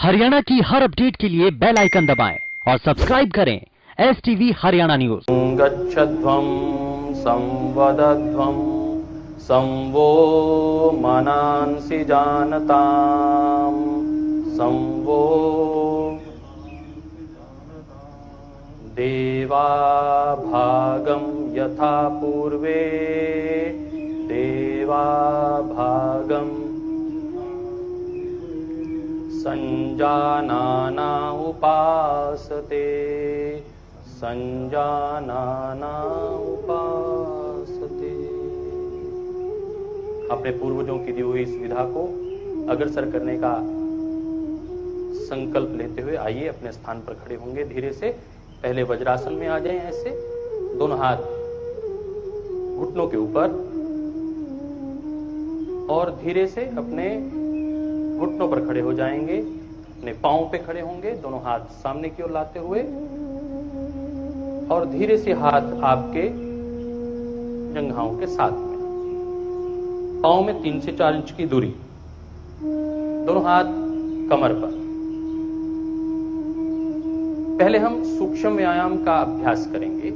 हरियाणा की हर अपडेट के लिए बेल आइकन दबाएं और सब्सक्राइब करें STV हरियाणा न्यूज। गच्छध्वं संवदध्वं संवो मनांसि जानताम् संवो देवा भागं यथा पूर्वे देवा भागं संजानाना उपासते संजानाना उपासते। अपने पूर्वजों की दी हुई इस विधा को अग्रसर करने का संकल्प लेते हुए आइए अपने स्थान पर खड़े होंगे। धीरे से पहले वज्रासन में आ जाएं, ऐसे दोनों हाथ घुटनों के ऊपर और धीरे से अपने घुटनों पर खड़े हो जाएंगे। अपने पांव पे खड़े होंगे, दोनों हाथ सामने की ओर लाते हुए और धीरे से हाथ आपके जंघाओं के साथ में, पांव में 3 से 4 इंच की दूरी, दोनों हाथ कमर पर। पहले हम सूक्ष्म व्यायाम का अभ्यास करेंगे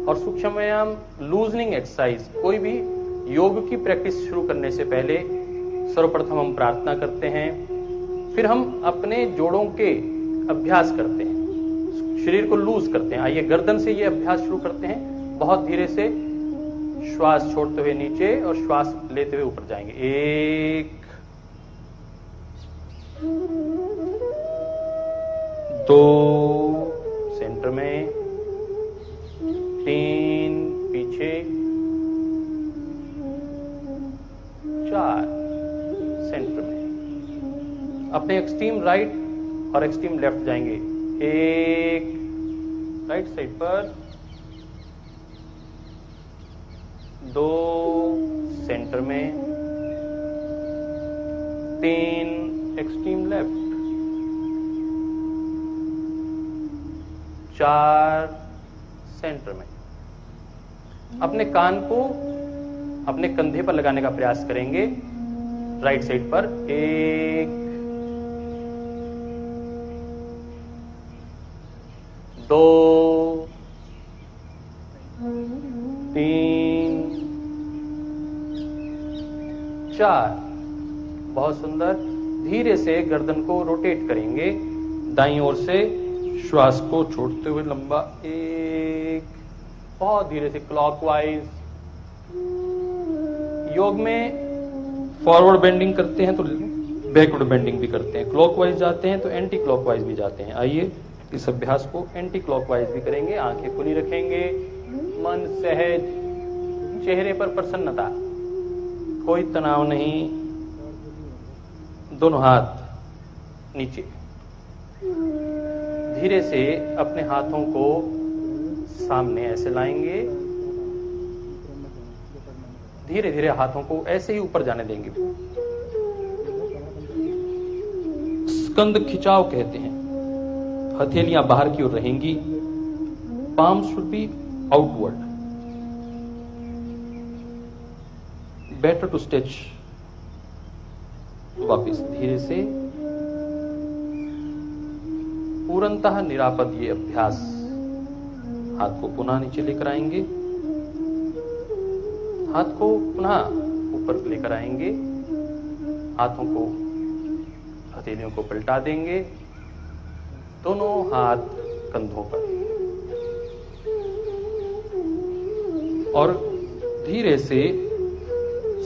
और सूक्ष्म व्यायाम लूजनिंग एक्सरसाइज, कोई भी योग की प्रैक्टिस शुरू करने से पहले सर्वप्रथम हम प्रार्थना करते हैं, फिर हम अपने जोड़ों के अभ्यास करते हैं, शरीर को लूज करते हैं। आइए गर्दन से ये अभ्यास शुरू करते हैं। बहुत धीरे से श्वास छोड़ते हुए नीचे और श्वास लेते हुए ऊपर जाएंगे। 1 2 सेंटर में, 3 पीछे, 4 सेंटर में। अपने एक्सट्रीम राइट और एक्सट्रीम लेफ्ट जाएंगे। 1 राइट साइड पर, 2 सेंटर में, 3 एक्सट्रीम लेफ्ट, 4 सेंटर में। अपने कान को अपने कंधे पर लगाने का प्रयास करेंगे राइट साइड पर। 1 2 3 4। बहुत सुंदर। धीरे से गर्दन को रोटेट करेंगे दाईं ओर से, श्वास को छोड़ते हुए लंबा। 1 बहुत धीरे से क्लॉकवाइज। योग में फॉरवर्ड बेंडिंग करते हैं तो बैकवर्ड बेंडिंग भी करते हैं, क्लॉकवाइज जाते हैं तो एंटी क्लॉकवाइज भी जाते हैं। आइए इस अभ्यास को एंटी क्लॉकवाइज भी करेंगे। आंखें खुली रखेंगे, मन सहज, चेहरे पर प्रसन्नता, कोई तनाव नहीं। दोनों हाथ नीचे। धीरे से अपने हाथों को सामने ऐसे लाएंगे, धीरे धीरे हाथों को ऐसे ही ऊपर जाने देंगे। स्कंद खिंचाव कहते हैं। हथेलियां बाहर की ओर रहेंगी, palm should be outward. Better to stretch. वापिस धीरे से पूर्णतः निरापद ये अभ्यास। हाथ को पुनः नीचे लेकर आएंगे, हाथ को पुनः ऊपर लेकर आएंगे, हाथों को हथेलियों को पलटा देंगे, दोनों हाथ कंधों पर और धीरे से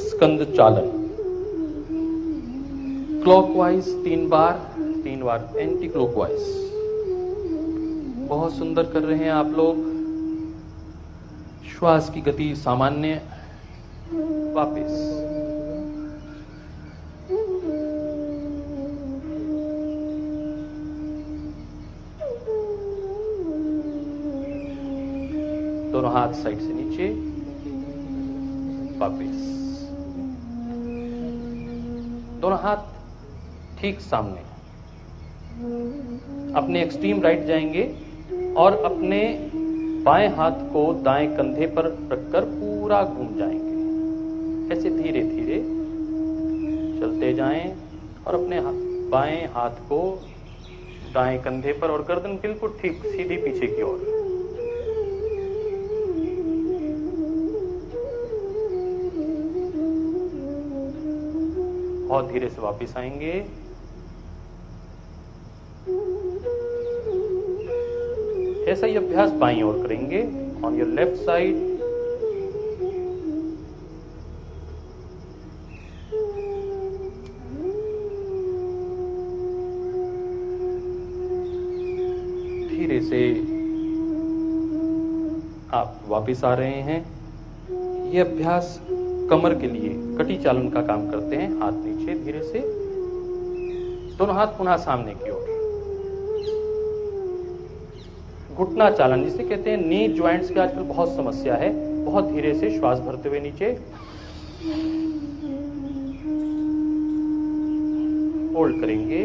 स्कंद चालन। क्लॉकवाइज 3 बार एंटी क्लॉकवाइज। बहुत सुंदर कर रहे हैं आप लोग। श्वास की गति सामान्य। वापस दोनों हाथ साइड से नीचे। वापस दोनों हाथ ठीक सामने। अपने एक्सट्रीम राइट जाएंगे और अपने बाएं हाथ को दाएं कंधे पर रखकर पूरा घूम जाएंगे। ऐसे धीरे धीरे चलते जाएं और अपने बाएं हाथ को दाएं कंधे पर और गर्दन बिल्कुल ठीक सीधी पीछे की ओर। बहुत धीरे से वापस आएंगे। ऐसा ही अभ्यास बाईं ओर करेंगे। On your left side. धीरे से आप वापस आ रहे हैं। यह अभ्यास कमर के लिए कटी चालन का काम करते हैं। हाथ नीचे धीरे से, दोनों हाथ पुनः सामने की ओर। घुटना चालन जिसे कहते हैं, नी ज्वाइंट्स की आजकल बहुत समस्या है। बहुत धीरे से श्वास भरते हुए नीचे, होल्ड करेंगे,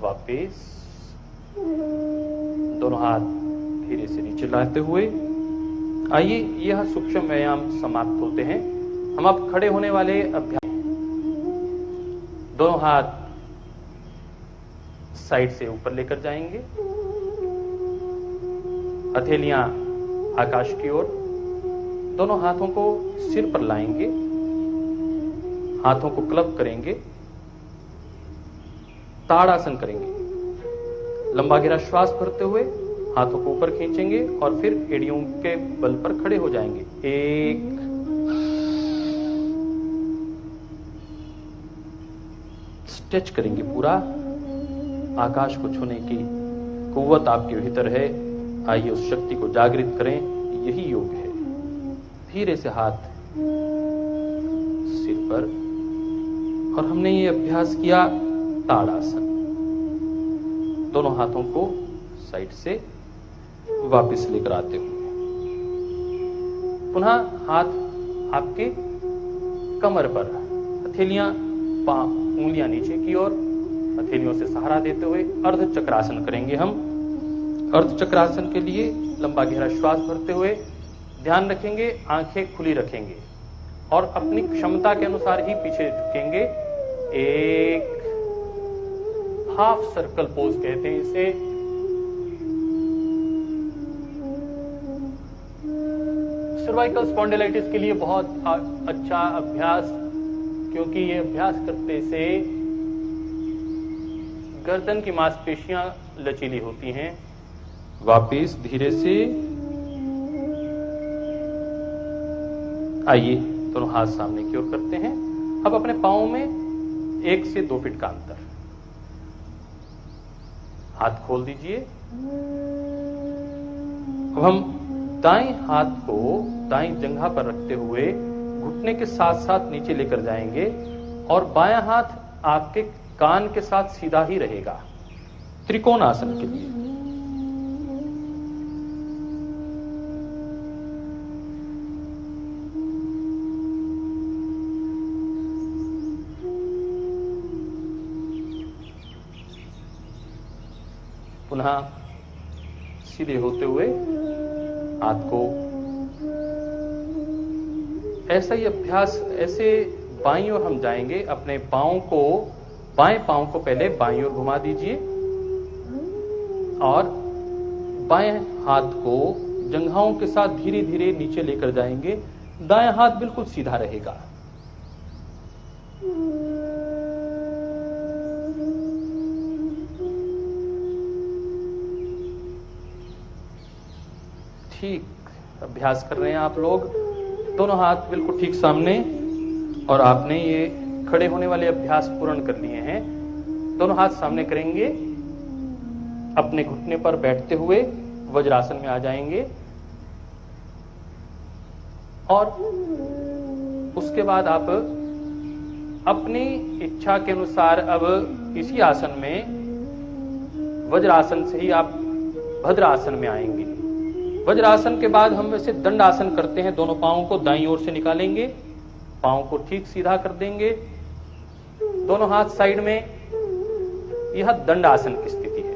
वापिस दोनों हाथ धीरे से नीचे लाते हुए। आइए, यह सूक्ष्म व्यायाम समाप्त होते हैं। हम अब खड़े होने वाले अभ्यास, दोनों हाथ साइड से ऊपर लेकर जाएंगे, हथेलियां आकाश की ओर, दोनों हाथों को सिर पर लाएंगे, हाथों को क्लब करेंगे, ताड़ासन करेंगे। लंबा गहरा श्वास भरते हुए हाथों को ऊपर खींचेंगे और फिर एड़ियों के बल पर खड़े हो जाएंगे। 1, स्ट्रेच करेंगे पूरा। आकाश को छूने की कुव्वत आपके भीतर है। आइए उस शक्ति को जागृत करें। यही योग है। धीरे से हाथ सिर पर, और हमने ये अभ्यास किया ताड़ासन। दोनों हाथों को साइड से वापस लेकर आते हुए, पुनः हाथ आपके कमर पर, हथेलियां उंगलियां नीचे की ओर, हथेलियों से सहारा देते हुए अर्ध चक्रासन करेंगे हम। अर्ध चक्रासन के लिए लंबा गहरा श्वास भरते हुए ध्यान रखेंगे, आंखें खुली रखेंगे और अपनी क्षमता के अनुसार ही पीछे झुकेंगे। 1, हाफ सर्कल पोज कहते हैं इसे। सर्वाइकल स्पॉन्डिलाइटिस के लिए बहुत अच्छा अभ्यास, क्योंकि ये अभ्यास करने से गर्दन की मांसपेशियां लचीली होती हैं। वापिस धीरे से आइए, दोनों हाथ सामने की ओर करते हैं। अब अपने पांवों में 1 से 2 फीट का अंतर, हाथ खोल दीजिए। अब हम दाएं हाथ को दाएं जंघा पर रखते हुए घुटने के साथ साथ नीचे लेकर जाएंगे और बायां हाथ आपके कान के साथ सीधा ही रहेगा, त्रिकोण आसन के लिए। पुनः सीधे होते हुए हाथ को, ऐसा ही अभ्यास, ऐसे बाईं ओर हम जाएंगे। अपने पांव को, बाएं पांव को पहले बाईं ओर घुमा दीजिए और बाएं हाथ को जंघाओं के साथ धीरे धीरे नीचे लेकर जाएंगे। दायां हाथ बिल्कुल सीधा रहेगा। ठीक अभ्यास कर रहे हैं आप लोग। दोनों हाथ बिल्कुल ठीक सामने, और आपने ये खड़े होने वाले अभ्यास पूर्ण कर लिए हैं। दोनों हाथ सामने करेंगे, अपने घुटने पर बैठते हुए वज्रासन में आ जाएंगे और उसके बाद आप अपनी इच्छा के अनुसार अब इसी आसन में, वज्रासन से ही आप भद्रासन में आएंगे। वज्रासन के बाद हम वैसे दंड आसन करते हैं। दोनों पांवों को दाईं ओर से निकालेंगे, पांव को ठीक सीधा कर देंगे, दोनों हाथ साइड में। यह दंड आसन की स्थिति है,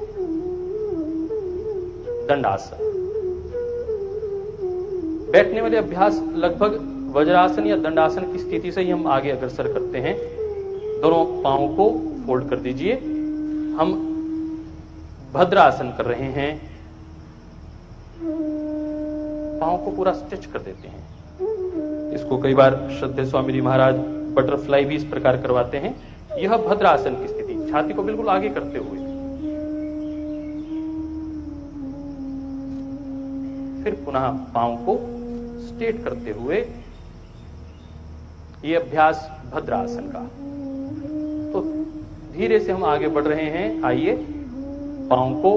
दंड आसन। बैठने वाले अभ्यास लगभग वज्रासन या दंडासन की स्थिति से ही हम आगे अग्रसर करते हैं। दोनों पांव को फोल्ड कर दीजिए। हम भद्रासन कर रहे हैं। पांव को पूरा स्ट्रेच कर देते हैं। इसको कई बार श्रद्धेय स्वामी जी महाराज बटरफ्लाई भी इस प्रकार करवाते हैं। यह भद्रासन की स्थिति, छाती को बिल्कुल आगे करते हुए। फिर पुनः पांव को स्ट्रेट करते हुए यह अभ्यास भद्रासन का। तो धीरे से हम आगे बढ़ रहे हैं। आइए, पांव को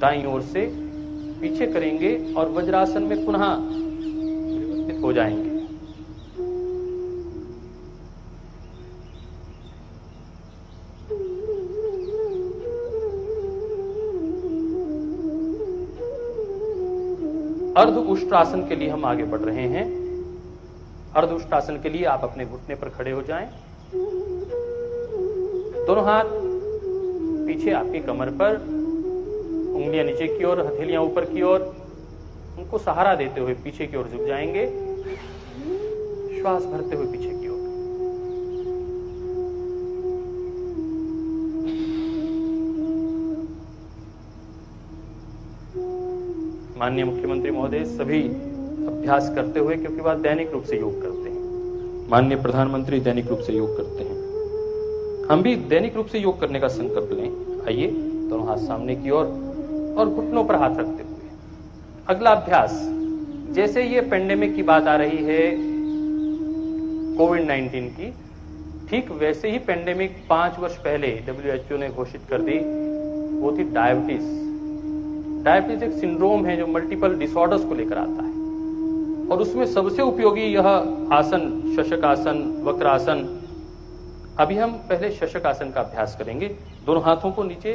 दाईं ओर से पीछे करेंगे और वज्रासन में पुनः व्यवस्थित हो जाएंगे। अर्ध उष्ट्रासन के लिए हम आगे बढ़ रहे हैं। अर्ध उष्ट्रासन के लिए आप अपने घुटने पर खड़े हो जाएं। दोनों हाथ पीछे आपकी कमर पर, उंगलियां नीचे की ओर, हथेलियां ऊपर की ओर, उनको सहारा देते हुए पीछे की ओर झुक जाएंगे। श्वास भरते हुए पीछे की ओर। माननीय मुख्यमंत्री महोदय सभी अभ्यास करते हुए, क्योंकि वह दैनिक रूप से योग करते हैं। माननीय प्रधानमंत्री दैनिक रूप से योग करते हैं। हम भी दैनिक रूप से योग करने का संकल्प लें। आइए, दोनों हाथ सामने की ओर और घुटनों पर हाथ रखते हुए। अगला अभ्यास, जैसे ये पेंडेमिक की बात आ रही है कोविड-19 की, ठीक वैसे ही पेंडेमिक 5 वर्ष पहले WHO ने घोषित कर दी, वो थी डायबिटीज। डायबिटीज एक सिंड्रोम है जो मल्टीपल डिसऑर्डर्स को लेकर आता है, और उसमें सबसे उपयोगी यह आसन शशकासन, वक्रासन। अभी हम पहले शशकासन का अभ्यास करेंगे। दोनों हाथों को नीचे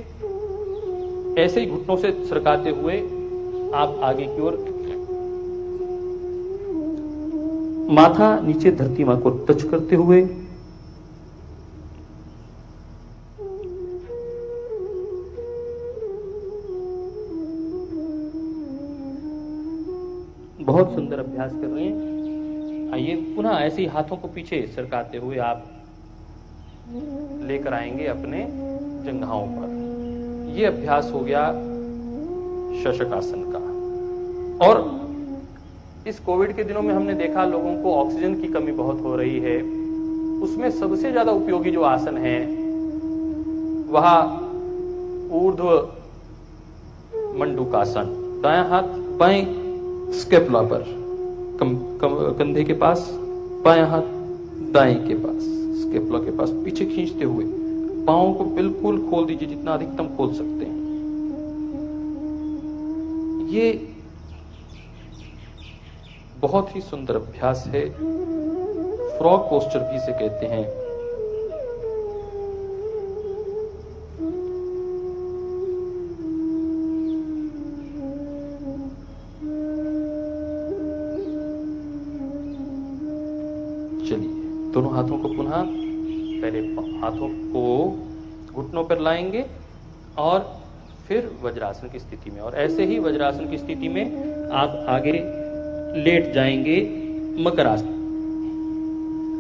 ऐसे ही घुटनों से सरकाते हुए आप आगे की ओर, माथा नीचे धरती मां को टच करते हुए, बहुत सुंदर अभ्यास कर रहे हैं। आइए, पुनः ऐसे ही हाथों को पीछे सरकाते हुए आप लेकर आएंगे अपने जंघाओं पर। यह अभ्यास हो गया शशकासन का। और इस कोविड के दिनों में हमने देखा लोगों को ऑक्सीजन की कमी बहुत हो रही है। उसमें सबसे ज्यादा उपयोगी जो आसन है वह ऊर्ध्व मंडूकासन। दायां हाथ बाएं स्केपुला पर, कंधे के पास, बायां हाथ दाएं के पास, स्केपुला के पास, पीछे खींचते हुए पांवों को बिल्कुल खोल दीजिए, जितना अधिकतम खोल सकते हैं। ये बहुत ही सुंदर अभ्यास है। फ्रॉग पोस्चर भी इसे कहते हैं। चलिए, दोनों हाथों को पुनः, पहले हाथों को घुटनों पर लाएंगे और फिर वज्रासन की स्थिति में, और ऐसे ही वज्रासन की स्थिति में आप आगे लेट जाएंगे मकरासन।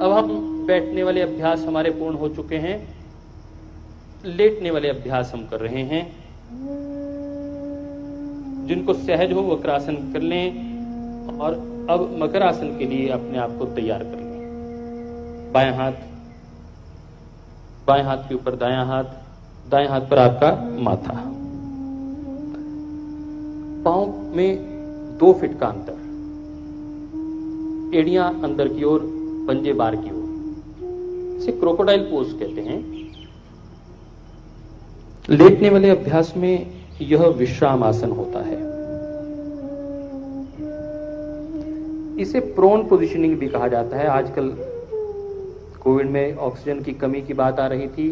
अब हम बैठने वाले अभ्यास हमारे पूर्ण हो चुके हैं। लेटने वाले अभ्यास हम कर रहे हैं। जिनको सहज हो वक्रासन कर लें, और अब मकरासन के लिए अपने आप को तैयार कर लें। बाएं हाथ के ऊपर दायां हाथ पर आपका माथा, पांव में 2 फीट का अंतर, एड़ियां अंदर की ओर, पंजे बाहर की ओर। इसे क्रोकोडाइल पोज कहते हैं। लेटने वाले अभ्यास में यह विश्राम आसन होता है। इसे प्रोन पोजिशनिंग भी कहा जाता है। आजकल कोविड में ऑक्सीजन की कमी की बात आ रही थी।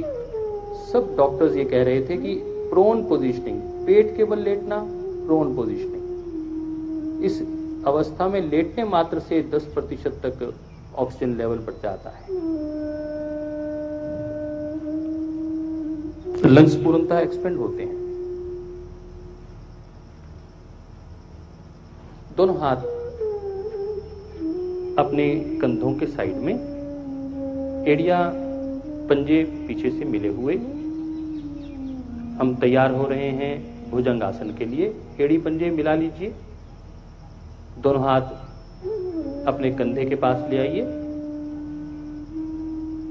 सब डॉक्टर्स ये कह रहे थे कि प्रोन पोजिशनिंग, पेट के बल लेटना, प्रोन पोजिशनिंग। इस अवस्था में लेटने मात्र से 10% तक ऑक्सीजन लेवल बढ़ जाता है। लंग्स पूर्णतः एक्सपेंड होते हैं। दोनों हाथ अपने कंधों के साइड में, एड़ियां पंजे पीछे से मिले हुए। हम तैयार हो रहे हैं भुजंग आसन के लिए। एड़ी पंजे मिला लीजिए, दोनों हाथ अपने कंधे के पास ले आइए।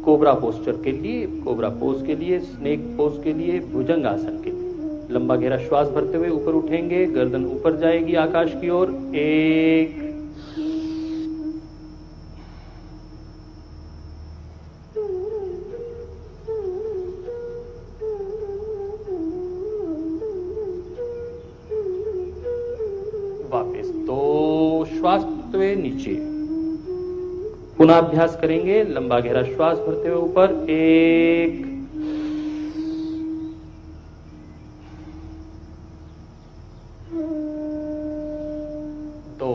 कोबरा पोस्चर के लिए, कोबरा पोज के लिए, स्नेक पोज के लिए, भुजंग आसन के लिए लंबा गहरा श्वास भरते हुए ऊपर उठेंगे, गर्दन ऊपर जाएगी आकाश की ओर। 1 वापस 2 श्वास भरते हुए नीचे। पुनः अभ्यास करेंगे, लंबा गहरा श्वास भरते हुए ऊपर। 1 2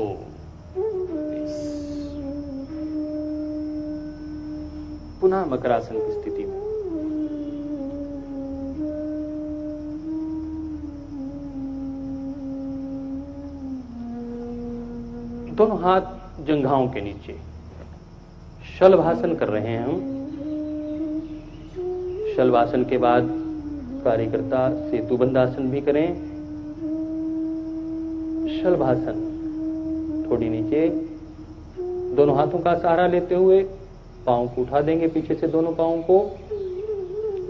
पुनः मकरासन की स्थिति में। दोनों हाथ जंघाओं के नीचे। शलभासन कर रहे हैं हम। शलभासन के बाद कार्यकर्ता सेतुबंधासन भी करें। शलभासन, थोड़ी नीचे, दोनों हाथों का सहारा लेते हुए पांव को उठा देंगे पीछे से, दोनों पांवों को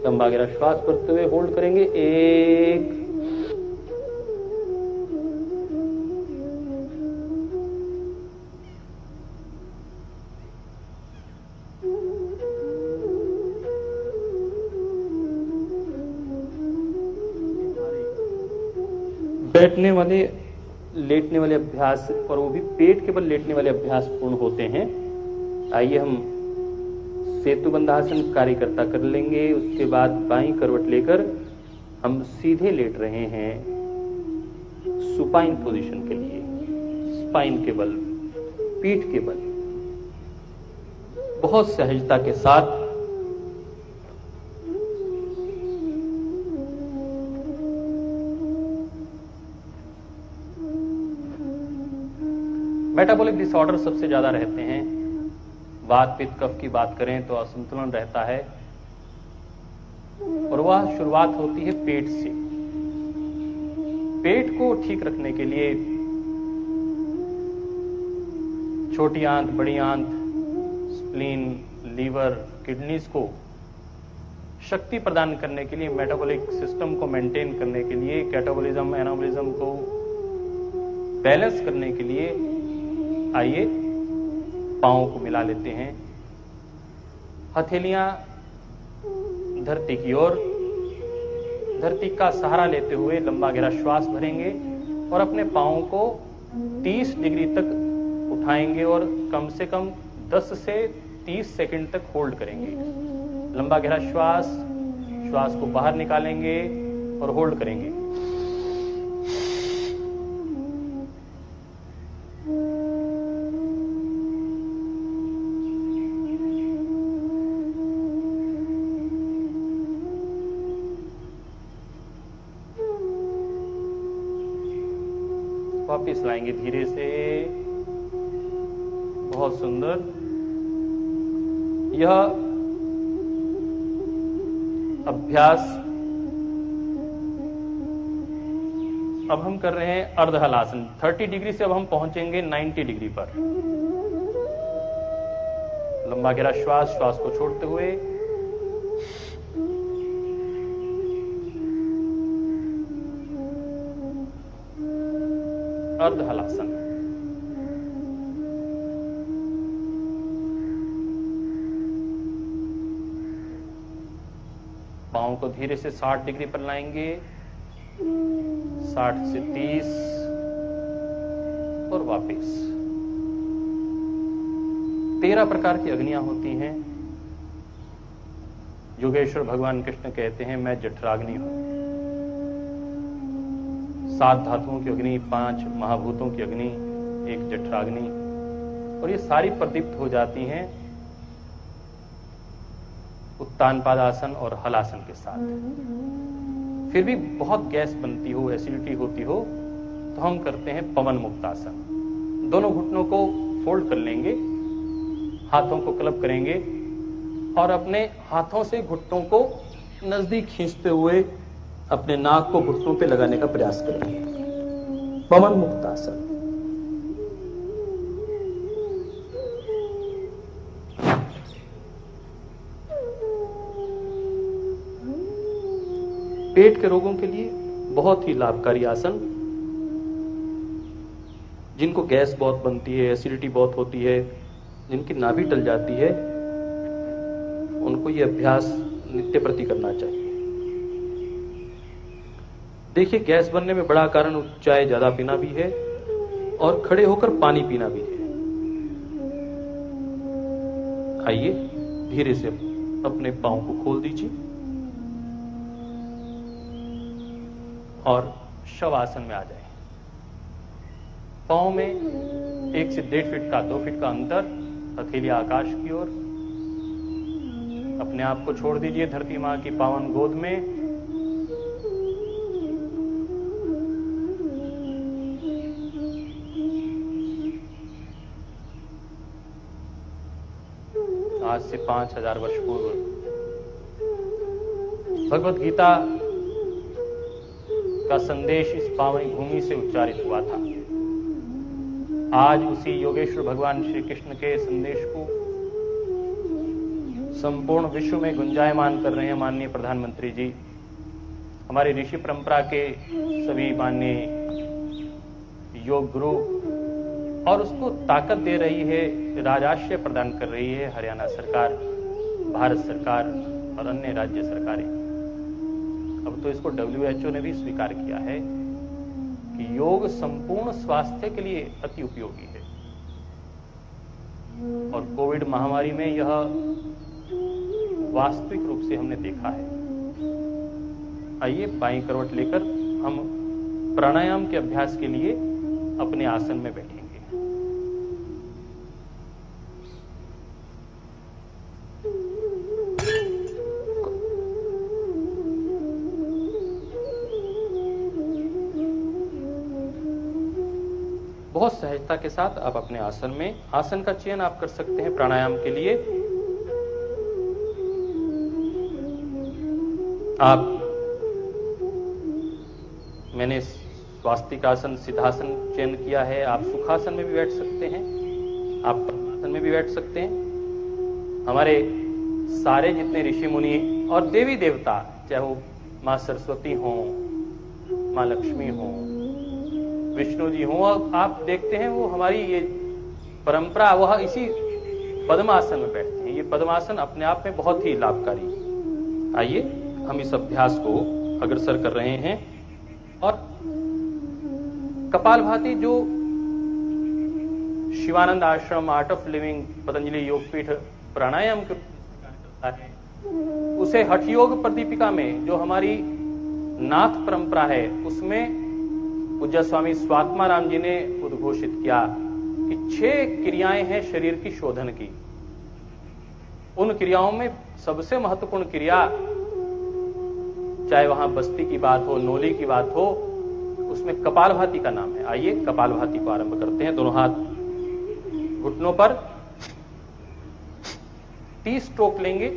लंबा गहरा श्वास भरते हुए होल्ड करेंगे। 1 बैठने वाले, लेटने वाले अभ्यास, और वो भी पेट के बल लेटने वाले अभ्यास पूर्ण होते हैं। आइए हम सेतुबंधासन कार्यकर्ता कर लेंगे। उसके बाद बाईं करवट लेकर हम सीधे लेट रहे हैं सुपाइन पोजीशन के लिए। स्पाइन के बल, पीठ के बल बहुत सहजता के साथ मेटाबॉलिक डिसऑर्डर सबसे ज्यादा रहते हैं। वात पित्त कफ की बात करें तो असंतुलन रहता है, और वह शुरुआत होती है पेट से। पेट को ठीक रखने के लिए छोटी आंत, बड़ी आंत, स्प्लीन, लीवर, किडनीज को शक्ति प्रदान करने के लिए, मेटाबॉलिक सिस्टम को मेंटेन करने के लिए, कैटाबॉलिज्म एनाबॉलिज्म को बैलेंस करने के लिए आइए पांवों को मिला लेते हैं। हथेलियां धरती की ओर, धरती का सहारा लेते हुए लंबा गहरा श्वास भरेंगे और अपने पांवों को 30 डिग्री तक उठाएंगे और कम से कम 10 से 30 सेकंड तक होल्ड करेंगे। लंबा गहरा श्वास, श्वास को बाहर निकालेंगे और होल्ड करेंगे। वापिस लाएंगे धीरे से। बहुत सुंदर। यह अभ्यास अब हम कर रहे हैं अर्धहलासन। 30 डिग्री से अब हम पहुंचेंगे 90 डिग्री पर। लंबा गहरा श्वास, श्वास को छोड़ते हुए अर्धहलासन। पांव को धीरे से 60 डिग्री पर लाएंगे, 60 से 30 और वापस। 13 प्रकार की अग्नियां होती हैं। योगेश्वर भगवान कृष्ण कहते हैं मैं जठराग्नि हूं। 7 धातुओं की अग्नि, 5 महाभूतों की अग्नि, 1 जठराग्नि, और ये सारी प्रदीप्त हो जाती हैं उत्तानपादासन और हलासन के साथ। फिर भी बहुत गैस बनती हो, एसिडिटी होती हो, तो हम करते हैं पवन मुक्तासन। दोनों घुटनों को फोल्ड कर लेंगे, हाथों को क्लब करेंगे और अपने हाथों से घुटनों को नजदीक खींचते हुए अपने नाक को घुटनों पे लगाने का प्रयास करेंगे। पवन मुक्तासन। पेट के रोगों के लिए बहुत ही लाभकारी आसन। जिनको गैस बहुत बनती है, एसिडिटी बहुत होती है, जिनकी नाभि टल जाती है, उनको यह अभ्यास नित्य प्रति करना चाहिए। देखिए, गैस बनने में बड़ा कारण चाय ज्यादा पीना भी है और खड़े होकर पानी पीना भी है। आइए धीरे से अपने पांव को खोल दीजिए और शवासन में आ जाए। पांव में 1 से 1.5 फीट का 2 फीट का अंतर, हथेली आकाश की ओर। अपने आप को छोड़ दीजिए धरती मां की पावन गोद में। आज से 5000 वर्ष पूर्व भगवत गीता का संदेश इस पावन भूमि से उच्चारित हुआ था। आज उसी योगेश्वर भगवान श्री कृष्ण के संदेश को संपूर्ण विश्व में गुंजायमान कर रहे हैं माननीय प्रधानमंत्री जी। हमारी ऋषि परंपरा के सभी माननीय योग गुरु, और उसको ताकत दे रही है, राजाश्रय प्रदान कर रही है हरियाणा सरकार, भारत सरकार और अन्य राज्य सरकारें। अब तो इसको WHO ने भी स्वीकार किया है कि योग संपूर्ण स्वास्थ्य के लिए अति उपयोगी है। और कोविड महामारी में यह वास्तविक रूप से हमने देखा है। आइए बाईं करवट लेकर हम प्राणायाम के अभ्यास के लिए अपने आसन में बैठेंगे। बहुत सहजता के साथ आप अपने आसन का चयन आप कर सकते हैं प्राणायाम के लिए। मैंने स्वास्तिक आसन, सिद्धासन चयन किया है। आप सुखासन में भी बैठ सकते हैं, आप पद्मासन में भी बैठ सकते हैं। हमारे सारे जितने ऋषि मुनि और देवी देवता, चाहे वो मां सरस्वती हो, मां लक्ष्मी हो, विष्णु जी हो, आप देखते हैं वो हमारी ये परंपरा वह इसी पद्मासन में बैठते हैं। ये पद्मासन अपने आप में बहुत ही लाभकारी। आइए हम इस अभ्यास को अग्रसर कर रहे हैं। और कपालभाति जो Shivanand Ashram Art of Living Patanjali Yogpeeth pranayama के करता है, उसे हठ योग प्रदीपिका में जो हमारी नाथ परंपरा है उसमें पूज्य स्वामी स्वात्माराम जी ने उद्घोषित किया कि 6 क्रियाएं हैं शरीर की शोधन की। उन क्रियाओं में सबसे महत्वपूर्ण क्रिया, चाहे वहां बस्ती की बात हो, नोली की बात हो, उसमें कपालभाति का नाम है। आइए कपालभाति को आरंभ करते हैं। दोनों हाथ घुटनों पर 30 स्ट्रोक लेंगे।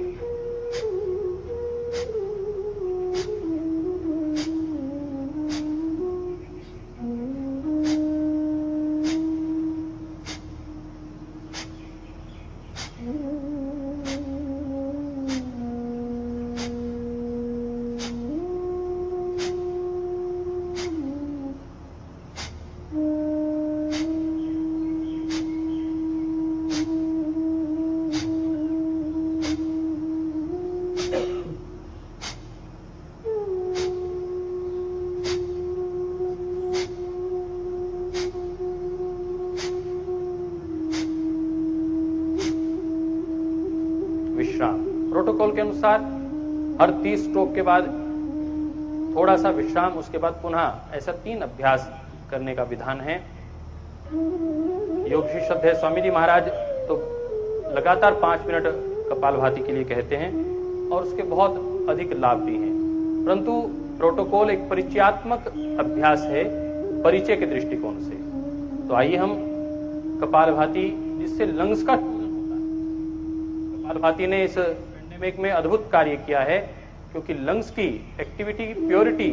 प्रोटोकॉल के अनुसार हर 30 स्ट्रोक के बाद थोड़ा सा विश्राम, उसके बाद पुनः ऐसा 3 अभ्यास करने का विधान है। योग श्रद्धेय स्वामी जी महाराज तो लगातार 5 मिनट कपालभाति के लिए कहते हैं और उसके बहुत अधिक लाभ भी हैं, परंतु प्रोटोकॉल एक परिचयात्मक अभ्यास है परिचय के दृष्टिकोण से। तो आइए हम कपालभाति, जिससे लंग्स का कपालभाति ने इस पैंडेमिक में अद्भुत कार्य किया है, क्योंकि लंग्स की एक्टिविटी की प्योरिटी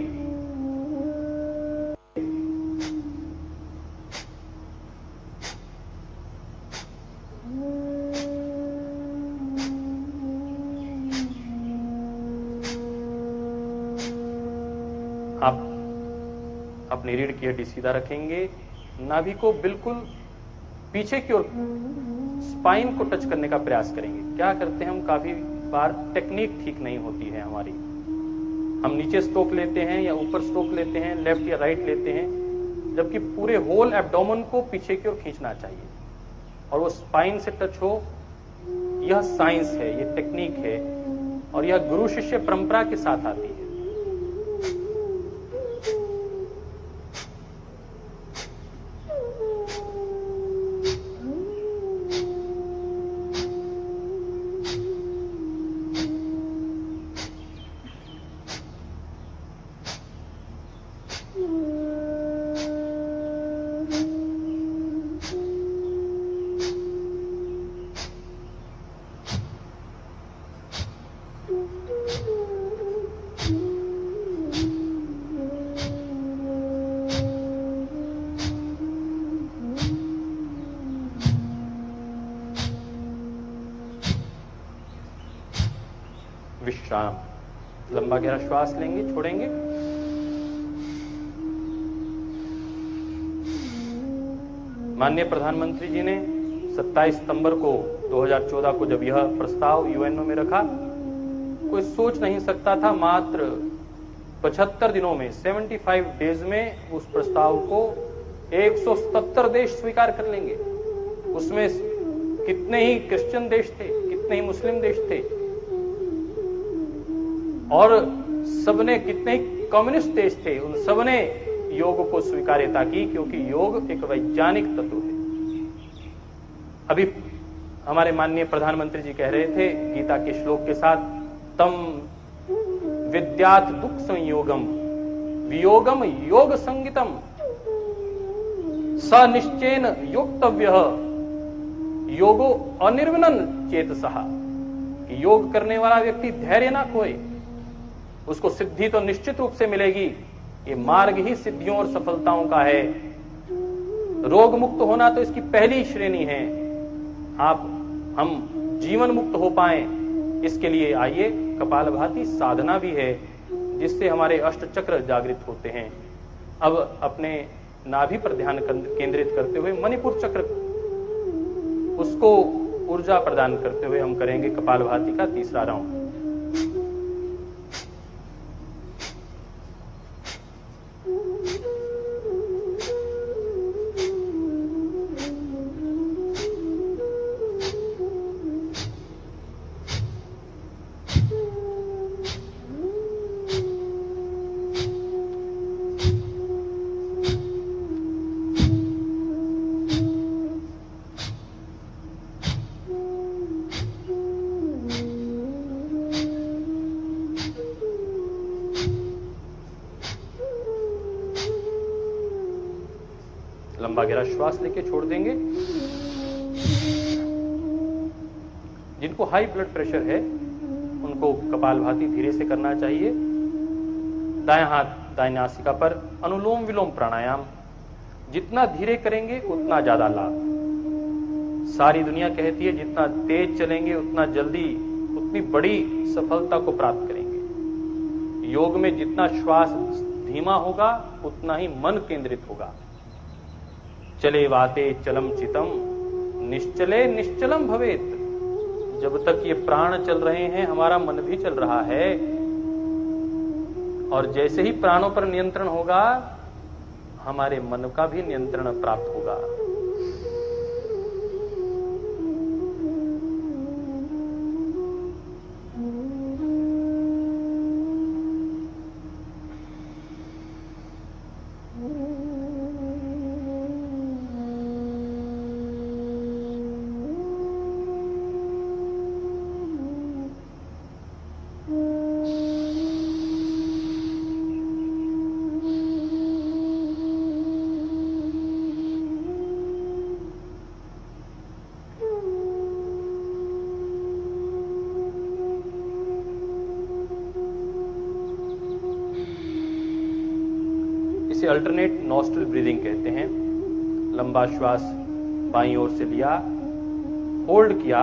आप अपनी रीढ़ की हड्डी सीधा रखेंगे, नाभि को बिल्कुल पीछे की ओर स्पाइन को टच करने का प्रयास करेंगे। क्या करते हैं हम, काफी बार टेक्निक ठीक नहीं होती है हमारी। हम नीचे स्ट्रोक लेते हैं या ऊपर स्ट्रोक लेते हैं, लेफ्ट या राइट लेते हैं, जबकि पूरे होल एब्डोमेन को पीछे की ओर खींचना चाहिए और वो स्पाइन से टच हो। यह साइंस है, यह टेक्निक है और यह गुरु शिष्य परंपरा के साथ आती है। विश्राम। लंबा गहरा श्वास लेंगे, छोड़ेंगे। माननीय प्रधानमंत्री जी ने 27 सितंबर को 2014 को जब यह प्रस्ताव यूएनओ में रखा, कोई सोच नहीं सकता था मात्र 75 दिनों में 75 डेज में उस प्रस्ताव को 177 देश स्वीकार कर लेंगे। उसमें कितने ही क्रिश्चियन देश थे, कितने ही मुस्लिम देश थे और सबने, कितने ही कम्युनिस्ट देश थे, उन सबने योग को स्वीकार्यता की, क्योंकि योग एक वैज्ञानिक तत्व है। अभी हमारे माननीय प्रधानमंत्री जी कह रहे थे गीता के श्लोक के साथ, तम विद्यात दुख संयोगम वियोगम योग संगितम स निश्चयन योक्तव्य योगो अनिर्विनन चेतसः। योग करने वाला व्यक्ति धैर्य ना खोए, उसको सिद्धि तो निश्चित रूप से मिलेगी। ये मार्ग ही सिद्धियों और सफलताओं का है। रोग मुक्त होना तो इसकी पहली श्रेणी है। हम जीवन मुक्त हो पाए, इसके लिए आइए कपालभाति साधना भी है, जिससे हमारे अष्ट चक्र जागृत होते हैं। अब अपने नाभि पर ध्यान केंद्रित करते हुए मणिपुर चक्र, उसको ऊर्जा प्रदान करते हुए हम करेंगे कपालभाति का तीसरा राउंड। लंबा गहरा श्वास लेके छोड़ देंगे। जिनको हाई ब्लड प्रेशर है उनको कपालभाति धीरे से करना चाहिए। दायां हाथ दाहिनी नासिका पर, अनुलोम विलोम प्राणायाम जितना धीरे करेंगे उतना ज्यादा लाभ। सारी दुनिया कहती है जितना तेज चलेंगे उतना जल्दी, उतनी बड़ी सफलता को प्राप्त करेंगे। योग में जितना श्वास धीमा होगा उतना ही मन केंद्रित होगा। चले वाते चलम चितम निश्चले निश्चलम भवेत। जब तक ये प्राण चल रहे हैं हमारा मन भी चल रहा है, और जैसे ही प्राणों पर नियंत्रण होगा हमारे मन का भी नियंत्रण प्राप्त होगा। इसे अल्टरनेट नॉस्ट्रल ब्रीदिंग कहते हैं। लंबा श्वास बाईं ओर से लिया, होल्ड किया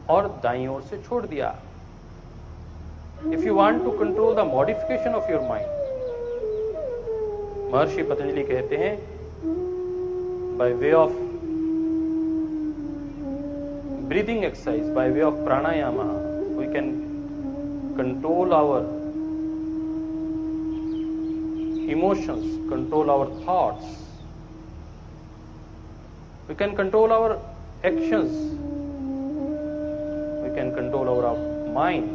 और दाईं ओर से छोड़ दिया। If you want to control the modification of your mind, Maharshi Patanjali कहते हैं, by way of breathing exercise, by way of pranayama, we can control our emotions, control our thoughts, we can control our actions, we can control our mind.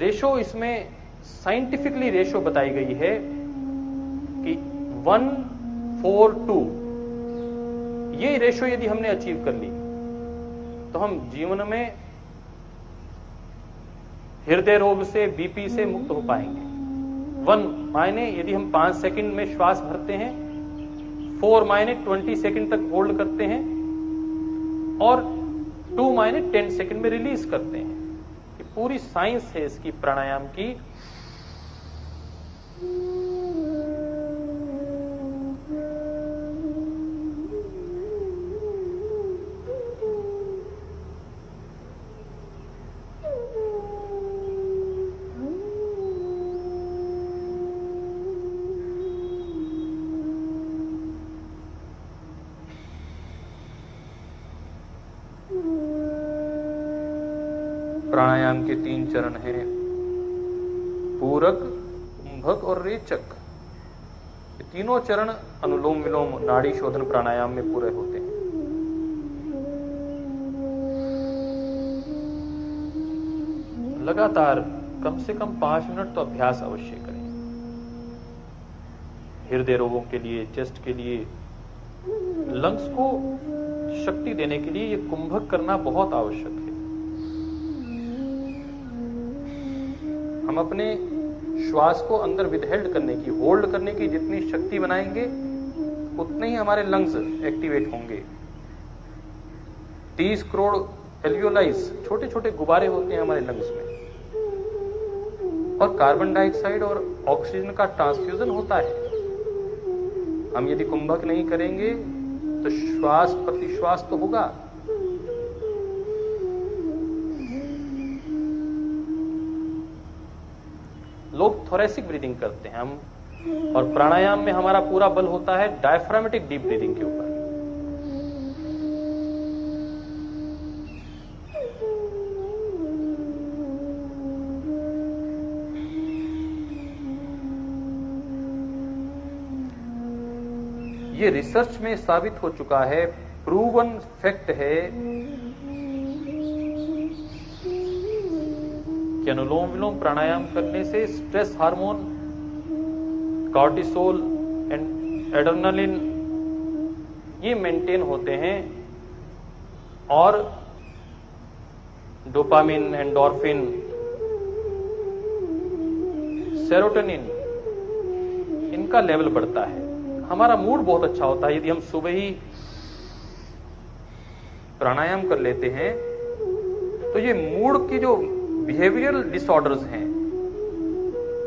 Ratio इसमें scientifically ratio बताई गई है कि 1:4:2, ये ratio यदि हमने अचीव कर ली तो हम जीवन में हृदय रोग से, बीपी से मुक्त हो पाएंगे। 1 मायने यदि हम 5 सेकंड में श्वास भरते हैं, 4 मायने 20 सेकंड तक होल्ड करते हैं और 2 मायने 10 सेकंड में रिलीज करते हैं। ये पूरी साइंस है इसकी, प्राणायाम की। प्राणायाम के 3 चरण हैं, पूरक, कुंभक और रेचक। ये तीनों चरण अनुलोम विलोम नाड़ी शोधन प्राणायाम में पूरे होते हैं। लगातार कम से कम 5 मिनट तो अभ्यास अवश्य करें। हृदय रोगों के लिए, चेस्ट के लिए, लंग्स को शक्ति देने के लिए ये कुंभक करना बहुत आवश्यक है। हम अपने श्वास को अंदर विदहेल्ड करने की, होल्ड करने की जितनी शक्ति बनाएंगे उतने ही हमारे लंग्स एक्टिवेट होंगे। 30 करोड़ एल्वियोलाइज, छोटे छोटे गुब्बारे होते हैं हमारे लंग्स में, और कार्बन डाइऑक्साइड और ऑक्सीजन का ट्रांसफ्यूजन होता है। हम यदि कुंभक नहीं करेंगे तो श्वास प्रतिश्वास तो होगा, लोग थोरेसिक ब्रीदिंग करते हैं हम, और प्राणायाम में हमारा पूरा बल होता है डायफ्रामेटिक डीप ब्रीदिंग के ऊपर। ये रिसर्च में साबित हो चुका है, प्रूवन फैक्ट है कि अनुलोम विलोम प्राणायाम करने से stress hormone, cortisol and adrenaline ये मेंटेन होते हैं, और डोपामिन, एंडोर्फिन, सेरोटोनिन, इनका लेवल बढ़ता है। हमारा मूड बहुत अच्छा होता है यदि हम सुबह ही प्राणायाम कर लेते हैं। तो ये मूड की जो बिहेवियरल डिसऑर्डर्स हैं,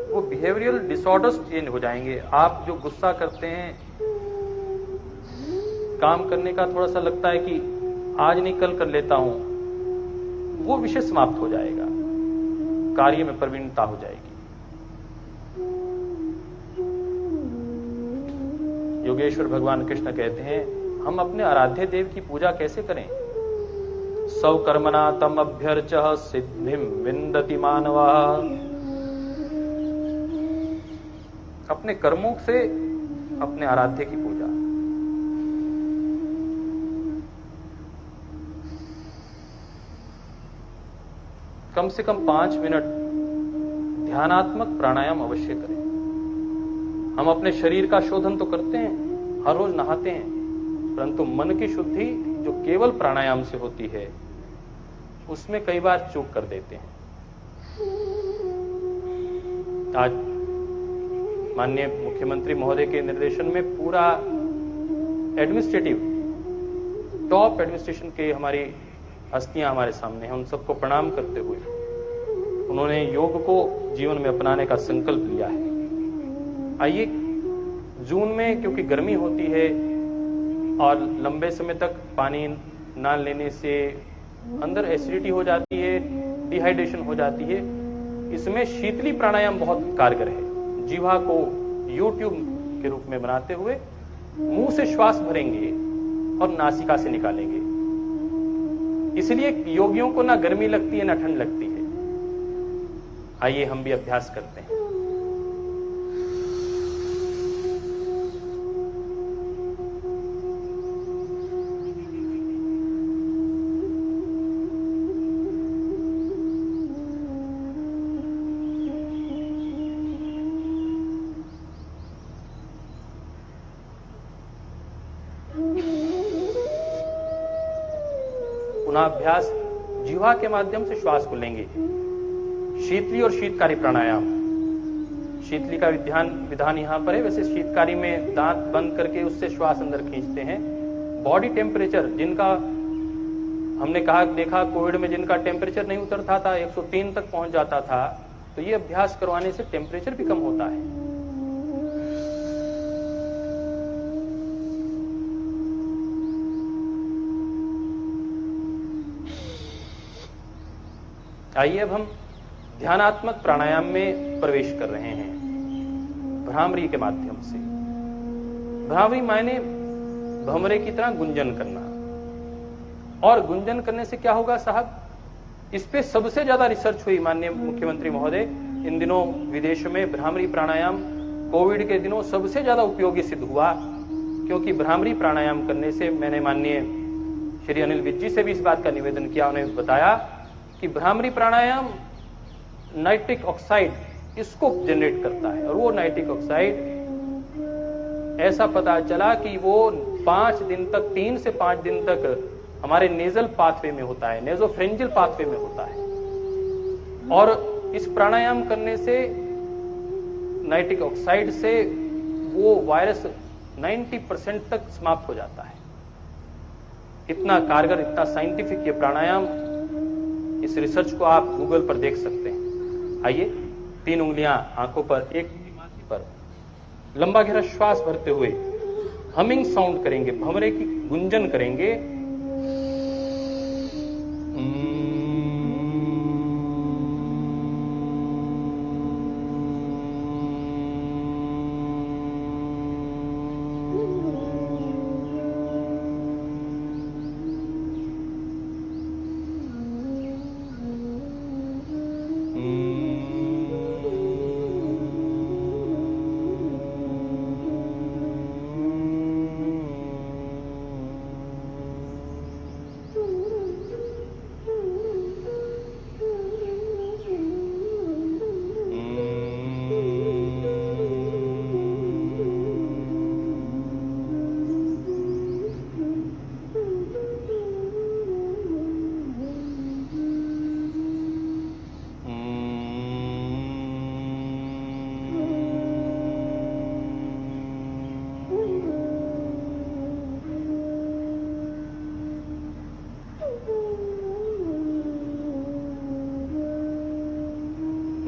वो बिहेवियरल डिसऑर्डर्स चेंज हो जाएंगे। आप जो गुस्सा करते हैं, काम करने का थोड़ा सा लगता है कि आज नहीं कल कर लेता हूं, वो विषय समाप्त हो जाएगा, कार्य में प्रवीणता हो जाएगी। योगेश्वर भगवान कृष्ण कहते हैं, हम अपने आराध्य देव की पूजा कैसे करें? सौ कर्मणा तम अभ्यर्चः सिद्धिम विन्दति मानवः। अपने कर्मों से अपने आराध्य की पूजा। कम से कम 5 मिनट ध्यानात्मक प्राणायाम अवश्य करें। हम अपने शरीर का शोधन तो करते हैं, हर रोज नहाते हैं, परंतु मन की शुद्धि जो केवल प्राणायाम से होती है, उसमें कई बार चूक कर देते हैं। आज माननीय मुख्यमंत्री महोदय के निर्देशन में पूरा एडमिनिस्ट्रेटिव, टॉप एडमिनिस्ट्रेशन के हमारी हस्तियां हमारे सामने हैं, उन सबको प्रणाम करते हुए उन्होंने योग को जीवन में अपनाने का संकल्प लिया है। आइए, जून में क्योंकि गर्मी होती है और लंबे समय तक पानी ना लेने से अंदर एसिडिटी हो जाती है, डिहाइड्रेशन हो जाती है, इसमें शीतली प्राणायाम बहुत कारगर है। जीवा को यूट्यूब के रूप में बनाते हुए मुंह से श्वास भरेंगे और नासिका से निकालेंगे। इसलिए योगियों को ना गर्मी लगती है ना ठंड लगती है। आइए हम भी अभ्यास करते हैं। अभ्यास जिह्वा के माध्यम से श्वास को लेंगे। शीतली और शीतकारी प्राणायाम। शीतली का विधान यहां पर है। वैसे शीतकारी में दांत बंद करके उससे श्वास अंदर खींचते हैं। बॉडी टेम्परेचर जिनका हमने देखा कोविड में जिनका टेम्परेचर नहीं उतरता था, 103 तक पहुंच जाता था, तो ये अभ्यास करवाने से टेम्परेचर भी कम होता है। आइए अब हम ध्यानात्मक प्राणायाम में प्रवेश कर रहे हैं भ्रामरी के माध्यम से। भ्रामरी मायने भंवरे की तरह गुंजन करना। और गुंजन करने से क्या होगा साहब? इस पे सबसे ज्यादा रिसर्च हुई माननीय मुख्यमंत्री महोदय। इन दिनों विदेश में भ्रामरी प्राणायाम कोविड के दिनों सबसे ज्यादा उपयोगी सिद्ध हुआ, क्योंकि भ्रामरी प्राणायाम करने से मैंने माननीय श्री अनिल विज जी से भी इस बात का निवेदन किया। उन्हें बताया कि भ्रामरी प्राणायाम नाइट्रिक ऑक्साइड इसको जनरेट करता है, और वो नाइट्रिक ऑक्साइड ऐसा पता चला कि वो 5 दिन तक, 3 से 5 दिन तक हमारे नेजल पाथवे में होता है, नेजोफ्रेंजियल पाथवे में होता है। और इस प्राणायाम करने से नाइट्रिक ऑक्साइड से वो वायरस 90% तक समाप्त हो जाता है। इतना कारगर, इतना साइंटिफिक ये प्राणायाम। इस रिसर्च को आप गूगल पर देख सकते हैं। आइए, 3 उंगलियां आंखों पर, एक पर लंबा गहरा श्वास भरते हुए हमिंग साउंड करेंगे, भंवरे की गुंजन करेंगे।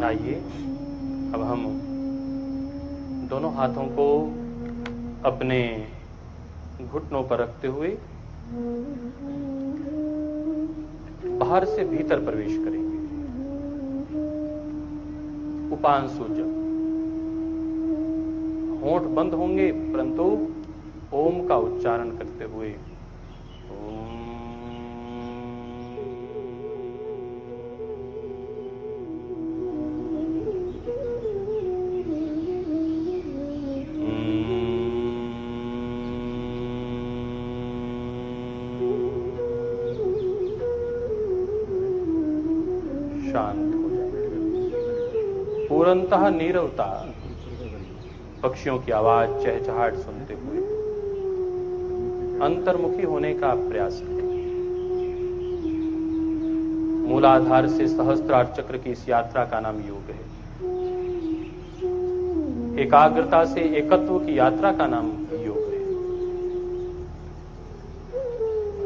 आइए अब हम दोनों हाथों को अपने घुटनों पर रखते हुए बाहर से भीतर प्रवेश करेंगे। उपांशुजप, होंठ बंद होंगे परंतु ओम का उच्चारण करते हुए शांत हो जाएंगे। पूर्णतः नीरवता, पक्षियों की आवाज, चहचहाट सुनते हुए अंतर्मुखी होने का प्रयास करें। मूलाधार से सहस्त्रार चक्र की इस यात्रा का नाम योग है। एकाग्रता से एकत्व की यात्रा का नाम योग है।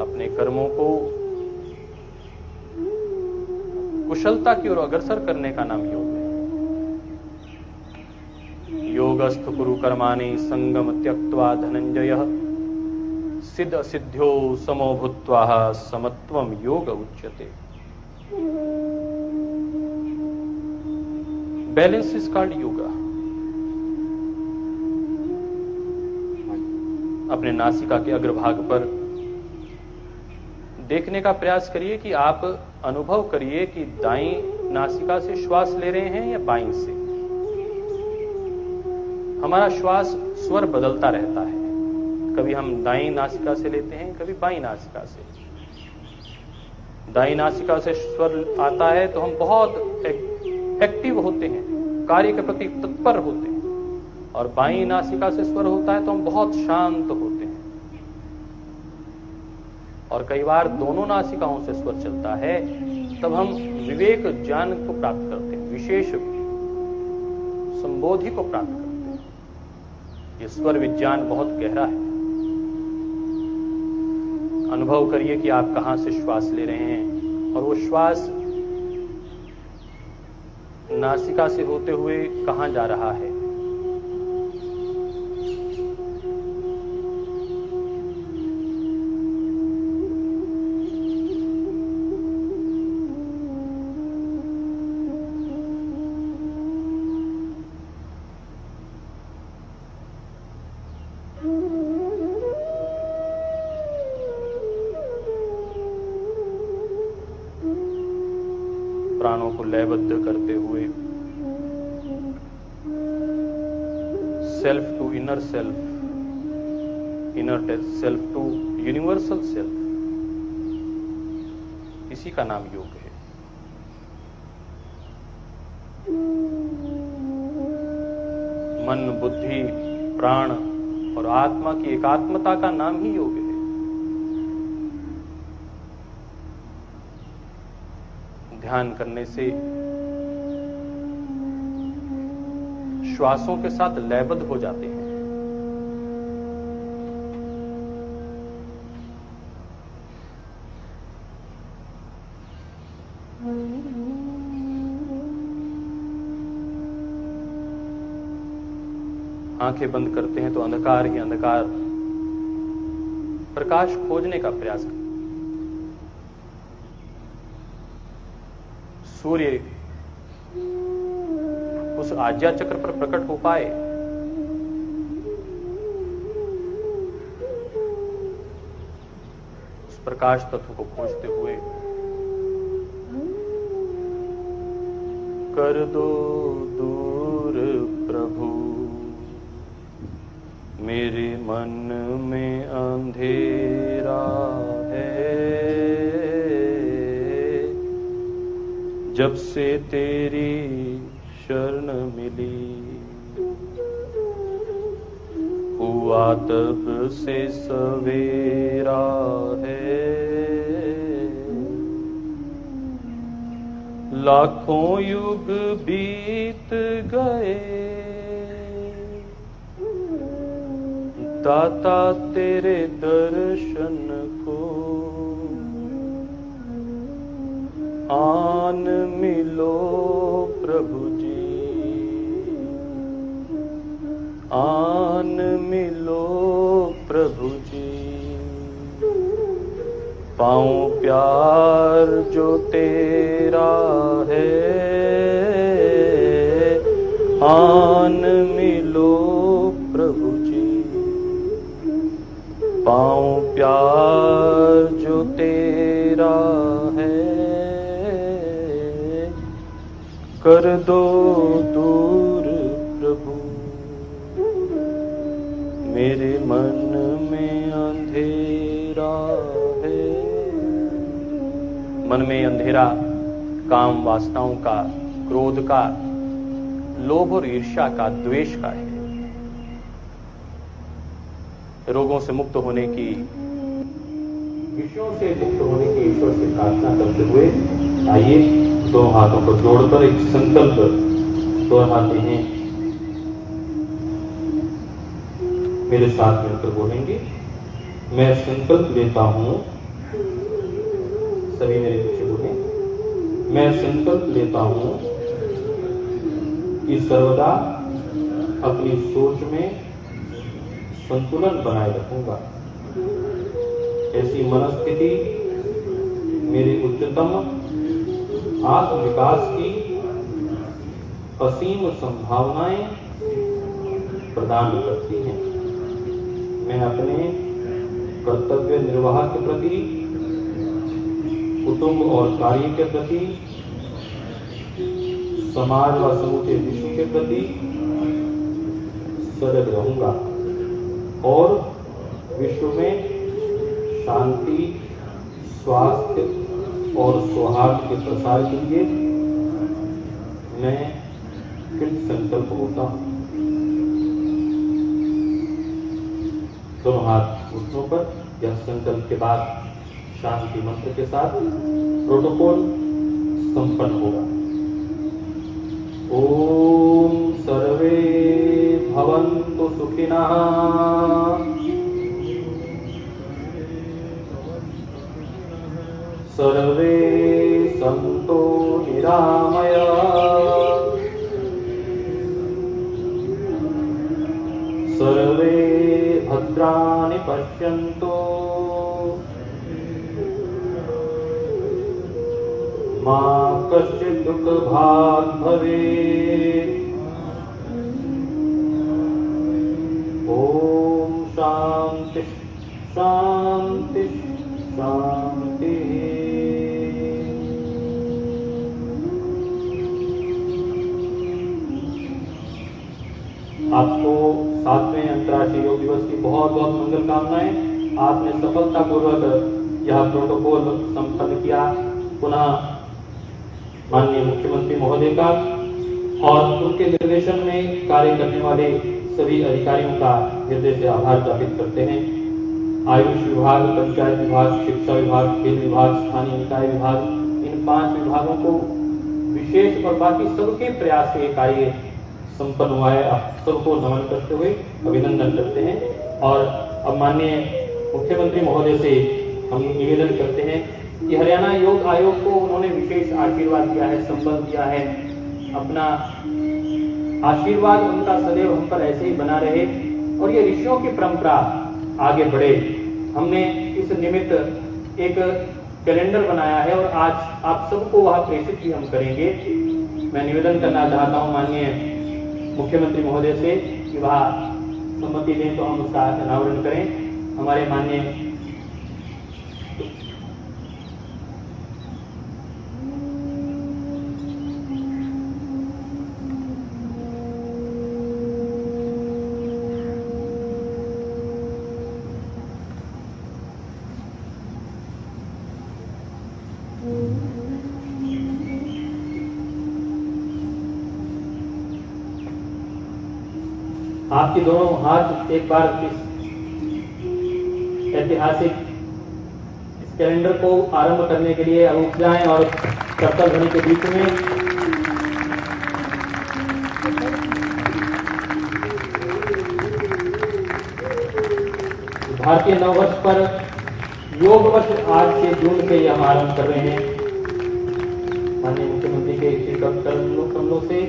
अपने कर्मों को कुशलता की ओर अग्रसर करने का नाम योग है। योगस्थ कुरु कर्माणि संगम त्यक्त्वा धनंजयः सिद्ध सिद्ध्यो समो भूत्वा समत्वम योग उच्यते। Balance is called yoga. अपने नासिका के अग्रभाग पर देखने का प्रयास करिए कि आप अनुभव करिए कि दाईं नासिका से श्वास ले रहे हैं या बाईं से। हमारा श्वास स्वर बदलता रहता है, कभी हम दाईं नासिका से लेते हैं, कभी बाईं नासिका से। दाईं नासिका से स्वर आता है तो हम बहुत एक्टिव होते हैं, कार्य के प्रति तत्पर होते हैं, और बाईं नासिका से स्वर होता है तो हम बहुत शांत होते हैं। और कई बार दोनों नासिकाओं से स्वर चलता है, तब हम विवेक ज्ञान को प्राप्त करते हैं, विशेष संबोधि को प्राप्त करते हैं। ये स्वर विज्ञान बहुत गहरा है। अनुभव करिए कि आप कहां से श्वास ले रहे हैं और वो श्वास नासिका से होते हुए कहां जा रहा है। प्राणों को लयबद्ध करते हुए self to inner self, inner self to universal self, इसी का नाम योग है। मन, बुद्धि, प्राण और आत्मा की एकात्मता का नाम ही योग है। ध्यान करने से श्वासों के साथ लयबद्ध हो जाते हैं। आंखें बंद करते हैं तो अंधकार ही अंधकार, प्रकाश खोजने का प्रयास करते हैं। सूर्य उस आज्ञा चक्र पर प्रकट हो पाए, उस प्रकाश तत्व को खोजते हुए कर दो दूर प्रभु मेरे मन में अंधेरा है, जब से तेरी शरण मिली हुआ तब से सवेरा है। लाखों युग बीत गए दाता तेरे दर्शन को, आन मिलो प्रभु जी, आन मिलो प्रभु जी। पाऊं प्यार जो तेरा है, आन मिलो प्रभु जी। पाऊं प्यार जो तेरा है, कर दो दूर प्रभु मेरे मन में अंधेरा है। मन में अंधेरा काम वासनाओं का, क्रोध का, लोभ और ईर्ष्या का, द्वेष का है। रोगों से मुक्त होने की, विषयों से मुक्त होने की ईश्वर से प्रार्थना करते हुए आइए दो हाथों को जोड़कर एक संकल्प दोहराते हैं। मेरे साथ मिलकर बोलेंगे, मैं संकल्प लेता हूं। सभी मेरे पीछे बोलें, मैं संकल्प लेता हूं कि सर्वदा अपनी सोच में संतुलन बनाए रखूंगा। ऐसी मनस्थिति मेरे उच्चतम आत्म विकास की असीम संभावनाएं प्रदान करती हैं। मैं अपने कर्तव्य निर्वाह के प्रति, कुटुंब और कार्य के प्रति, समाज व समूचे विश्व के प्रति सजग रहूंगा और विश्व में शांति, स्वास्थ्य और सौहार्द के प्रसार के लिए मैं कृत संकल्प होता हूं। दोनों हाथ घुटनों पर। यह संकल्प के बाद शांति मंत्र के साथ प्रोटोकॉल संपन्न होगा। ओम सर्वे भवन्तु सुखिनः, सर्वे सन्तु निरामयाः, सर्वे भद्राणि पश्यन्तु, मा कश्चित् दुःखभाग् भवेत्। ओम शांति शांति शांति। आपको 7वें अंतर्राष्ट्रीय योग दिवस की बहुत बहुत मंगल कामनाएं। आपने सफलतापूर्वक यह प्रोटोकॉल संपन्न किया। पुनः माननीय मुख्यमंत्री महोदय का और उनके निर्देशन में कार्य करने वाले सभी अधिकारियों का हृदय से आभार ज्ञापित करते हैं। आयुष विभाग, पंचायत विभाग, शिक्षा विभाग, खेल विभाग, स्थानीय निकाय विभाग, इन 5 विभागों को विशेष और बाकी सबके प्रयास से कार्य संपन्न हुआ है। आप सबको नमन करते हुए अभिनंदन करते हैं। और अब माननीय मुख्यमंत्री महोदय से हम निवेदन करते हैं कि हरियाणा योग आयोग को उन्होंने विशेष आशीर्वाद दिया है, संबल दिया है। अपना आशीर्वाद उनका सदैव हम पर ऐसे ही बना रहे और ये ऋषियों की परंपरा आगे बढ़े। हमने इस निमित्त एक कैलेंडर बनाया है और आज आप सबको वह प्रेषित भी हम करेंगे। मैं निवेदन करना चाहता हूं माननीय मुख्यमंत्री महोदय से कि वह सम्मति दें तो हम उसका अनावरण करें। हमारे माननीय आपके दोनों हाथ एक बार इस ऐतिहासिक इस कैलेंडर को आरंभ करने के लिए उठ जाएं और करतल ध्वनि के बीच में भारतीय नववर्ष पर योग वर्ष आज से जून से हम आरंभ कर रहे हैं। माननीय मुख्यमंत्री के श्री कमलों से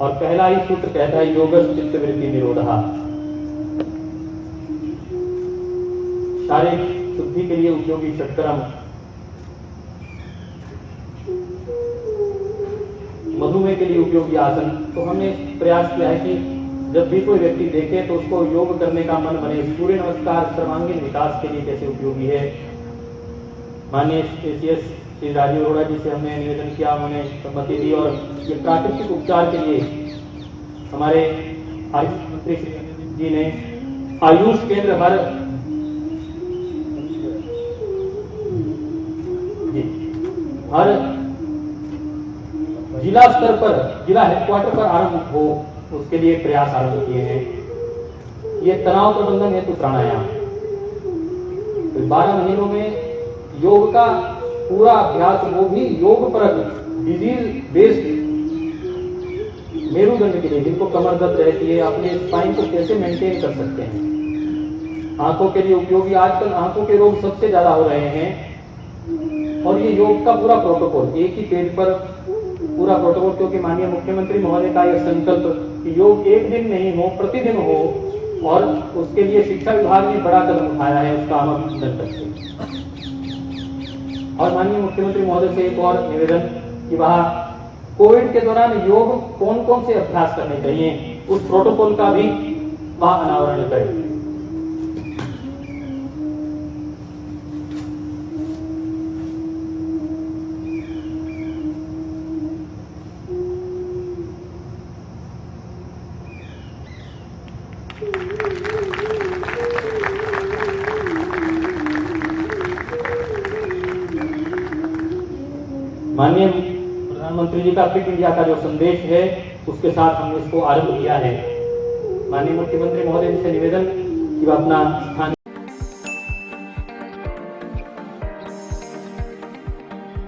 और पहला ही सूत्र कहता है योगस् चित्तवृत्ति निरोधः। शारीरिक शुद्धि के लिए उपयोगी षट्कर्म, मधुमेह के लिए उपयोगी आसन। तो हमने प्रयास किया है कि जब भी कोई व्यक्ति देखे तो उसको योग करने का मन बने। सूर्य नमस्कार सर्वांगीण विकास के लिए कैसे उपयोगी है। माननीय एसीएस श्री राजीव अरोड़ा जी से हमने निवेदन किया, उन्होंने सम्मति दी और ये प्राकृतिक उपचार के लिए हमारे आयुष मंत्री जी ने आयुष केंद्र हर जिला स्तर पर, जिला हेडक्वार्टर पर आरंभ हो, उसके लिए प्रयास आरंभ किए हैं। ये तनाव प्रबंधन हेतु प्राणायाम। तो 12 महीनों में योग का पूरा अभ्यास, वो भी योग परक, डिजीज बेस्ड मेरुदंड के लिए, जिनको कमर दर्द रहती है, अपने स्पाइन को कैसे मेंटेन कर सकते हैं। आंखों के लिए उपयोगी। आजकल आंखों के रोग सबसे ज्यादा हो रहे हैं और ये योग का पूरा प्रोटोकॉल, एक ही पेज पर पूरा प्रोटोकॉल, क्योंकि माननीय मुख्यमंत्री महोदय का यह संकल्प कि योग एक दिन नहीं हो, प्रतिदिन हो, और उसके लिए शिक्षा विभाग ने बड़ा कदम उठाया है, उसका हम अभिनंदन करते हैं। और माननीय मुख्यमंत्री महोदय से एक और निवेदन कि वह कोविड के दौरान योग कौन कौन से अभ्यास करने चाहिए, उस प्रोटोकॉल का भी वह अनावरण करें। माननीय प्रधानमंत्री जी का फिट इंडिया का जो संदेश है उसके साथ हमने इसको आरंभ किया है। माननीय मुख्यमंत्री महोदय जी से निवेदन कि वह अपना स्थान